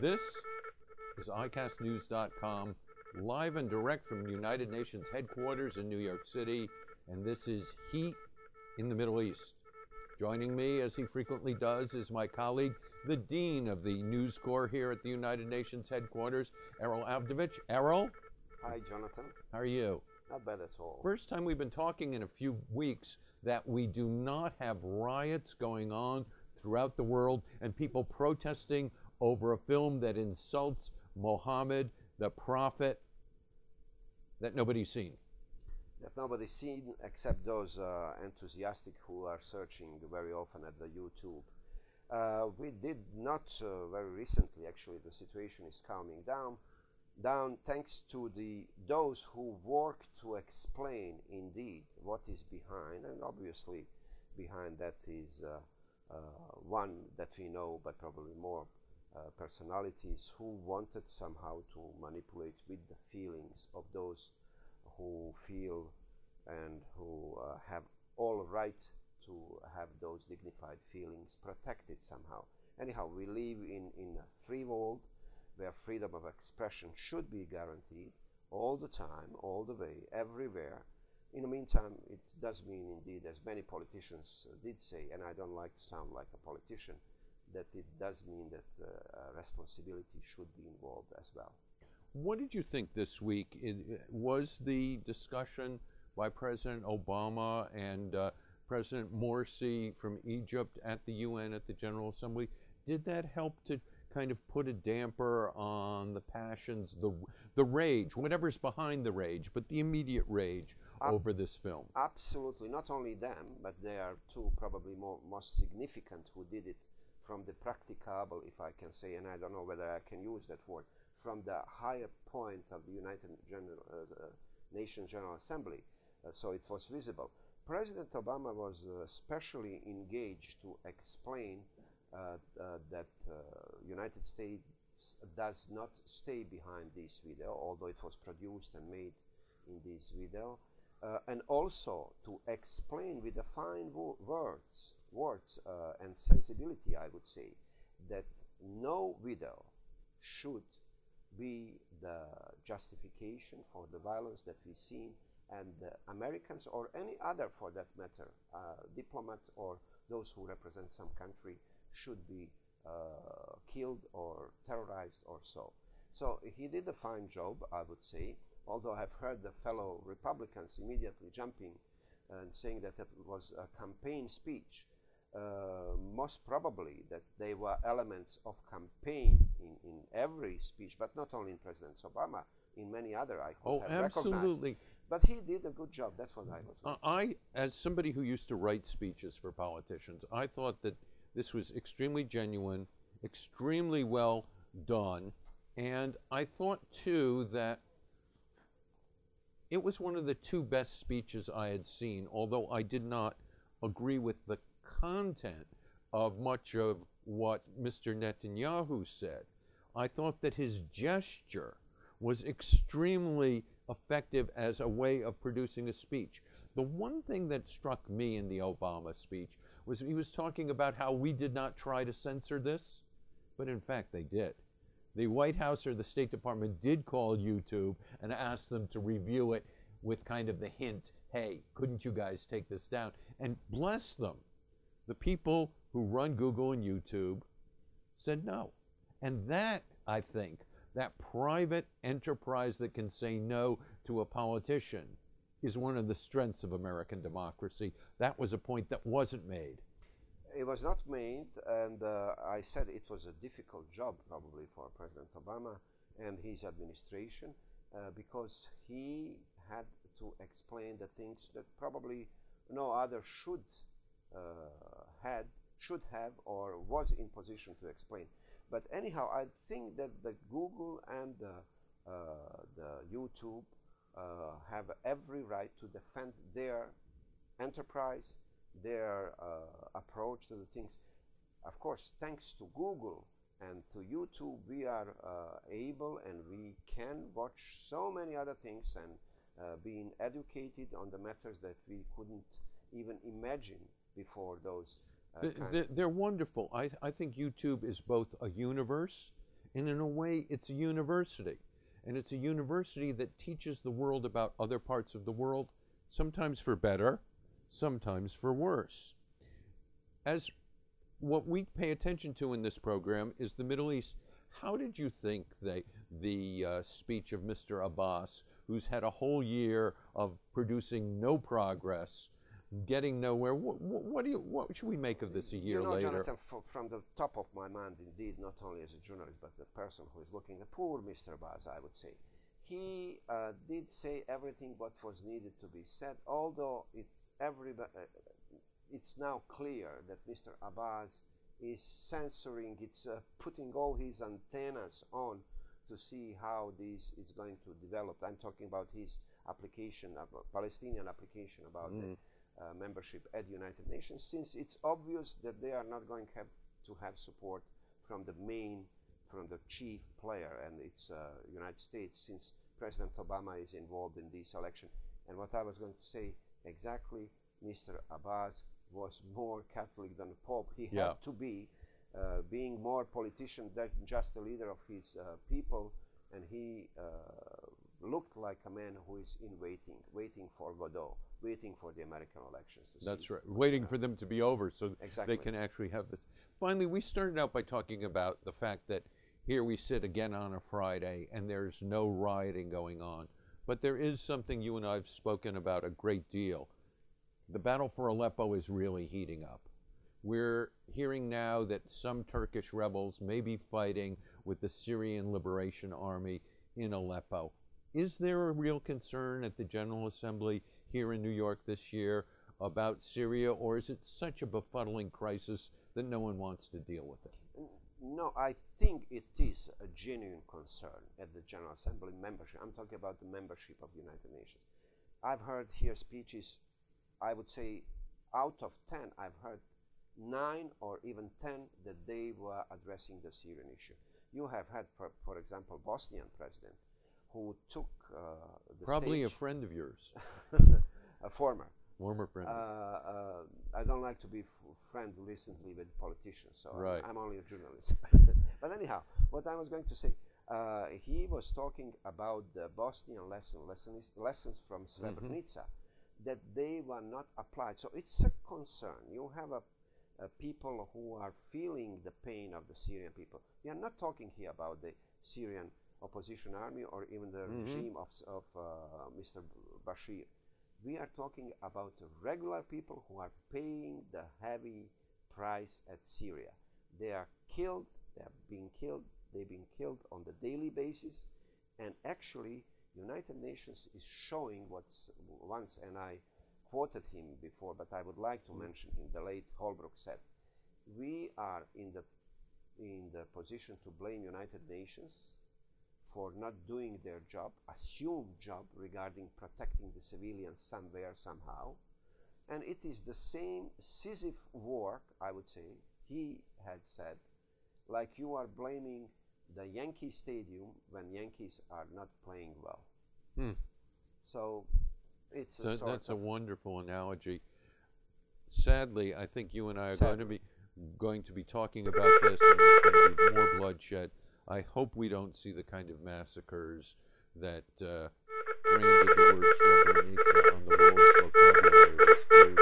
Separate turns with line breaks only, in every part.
This is iCastNews.com, live and direct from United Nations headquarters in New York City, and this is Heat in the Middle East. Joining me, as he frequently does, is my colleague, the Dean of the News Corps here at the United Nations headquarters, Errol Avdovich. Errol?
Hi, Jonathan.
How are you?
Not bad at all.
First time we've been talking in a few weeks that we do not have riots going on throughout the world and people protesting over a film that insults Muhammad, the prophet, that nobody's seen.
That nobody's seen except those enthusiastic who are searching very often at the YouTube. We did not very recently, actually, the situation is calming down thanks to those who work to explain indeed what is behind, and obviously behind that is one that we know, but probably more personalities who wanted somehow to manipulate with the feelings of those who feel and who have all right to have those dignified feelings protected somehow. Anyhow, we live in a free world where freedom of expression should be guaranteed all the time, all the way, everywhere. In the meantime, it does mean indeed, as many politicians did say, and I don't like to sound like a politician, that it does mean that responsibility should be involved as well.
What did you think this week? Was the discussion by President Obama and President Morsi from Egypt at the UN, at the General Assembly, did that help to kind of put a damper on the passions, the rage, whatever's behind the rage, but the immediate rage over this film?
Absolutely. Not only them, but there are two probably most significant who did it from the practicable, if I can say, and I don't know whether I can use that word, from the higher point of the United Nations General Assembly, so it was visible. President Obama was especially engaged to explain that United States does not stay behind this video, although it was produced and made in this video, and also to explain with the fine words and sensibility, I would say, that no video should be the justification for the violence that we've seen, and Americans or any other, for that matter, diplomat or those who represent some country should be killed or terrorized or so. So he did a fine job, I would say, although I've heard the fellow Republicans immediately jumping and saying that it was a campaign speech. Most probably that they were elements of campaign in every speech, but not only in President Obama, in many other I could have
absolutely.
recognized. But he did a good job. That's what I was.
As somebody who used to write speeches for politicians, I thought that this was extremely genuine, extremely well done, and I thought too that it was one of the two best speeches I had seen, although I did not agree with the content of much of what Mr. Netanyahu said. I thought that his gesture was extremely effective as a way of producing a speech. The one thing that struck me in the Obama speech was he was talking about how we did not try to censor this, but in fact they did. The White House or the State Department did call YouTube and ask them to review it with kind of the hint, hey, couldn't you guys take this down? And bless them, the people who run Google and YouTube said no. And that, I think, that private enterprise that can say no to a politician is one of the strengths of American democracy. That was a point that wasn't made.
It was not made, and I said it was a difficult job probably for President Obama and his administration because he had to explain the things that probably no other should have or was in position to explain. But anyhow, I think that the Google and the YouTube have every right to defend their enterprise, their approach to the things. Of course, thanks to Google And to YouTube, we are able and we can watch so many other things and being educated on the matters that we couldn't even imagine before those
They're wonderful. I think YouTube is both a universe and in a way it's a university. And it's a university that teaches the world about other parts of the world, sometimes for better, sometimes for worse. As what we pay attention to in this program is the Middle East. How did you think the speech of Mr. Abbas, who's had a whole year of producing no progress, getting nowhere, what should we make of this a year later?
Jonathan, from the top of my mind, indeed, not only as a journalist, but the person who is looking at poor Mr. Abbas, I would say. He did say everything what was needed to be said, although it's now clear that Mr. Abbas is censoring, it's putting all his antennas on to see how this is going to develop. I'm talking about his application, Palestinian application about the membership at the United Nations, since it's obvious that they are not going to have support from the chief player, and it's United States, since President Obama is involved in this election. And what I was going to say, exactly, Mr. Abbas was more Catholic than the Pope. He had to be, being more politician than just a leader of his people, and he looked like a man who is in waiting for Godot, waiting for the American elections.
That's right, waiting for them to be over so they can actually have this. Finally, we started out by talking about the fact that here we sit again on a Friday and there's no rioting going on. But there is something you and I have spoken about a great deal. The battle for Aleppo is really heating up. We're hearing now that some Turkish rebels may be fighting with the Syrian Liberation Army in Aleppo. Is there a real concern at the General Assembly here in New York this year about Syria, or is it such a befuddling crisis that no one wants to deal with it?
No, I think it is a genuine concern at the General Assembly membership. I'm talking about the membership of the United Nations. I've heard here speeches, I would say out of 10, I've heard 9 or even 10 that they were addressing the Syrian issue. You have had, for example, Bosnian president who took the
Probably
stage.
A friend of yours.
A former
friend.
I don't like to be friend recently with politicians, so I'm only a journalist. But anyhow, what I was going to say, he was talking about the Bosnian lessons from Srebrenica, that they were not applied. So it's a concern. You have people who are feeling the pain of the Syrian people. We are not talking here about the Syrian opposition army or even the regime of Mr. Bashir. We are talking about regular people who are paying the heavy price at Syria. They are killed, they are being killed, they've been killed on the daily basis, and actually United Nations is showing once, and I quoted him before, but I would like to mention him, the late Holbrooke said, we are in the position to blame United Nations for not doing their job, assumed job regarding protecting the civilians somewhere, somehow. And it is the same Sisyphean work, I would say, he had said, like you are blaming the Yankee Stadium when Yankees are not playing well. So it's
that's a wonderful analogy. Sadly, I think you and I are going to be talking about this, and there's going to be more bloodshed. I hope we don't see the kind of massacres that branded the word Srebrenica on the world's vocabulary years ago.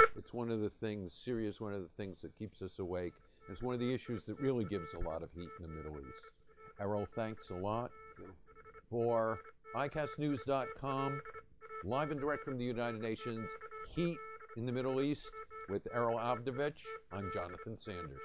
But it's one of the things, Syria is one of the things that keeps us awake. It's one of the issues that really gives a lot of heat in the Middle East. Errol, thanks a lot. For ICAStnews.com, live and direct from the United Nations, heat in the Middle East with Errol Avdovich, I'm Jonathan Sanders.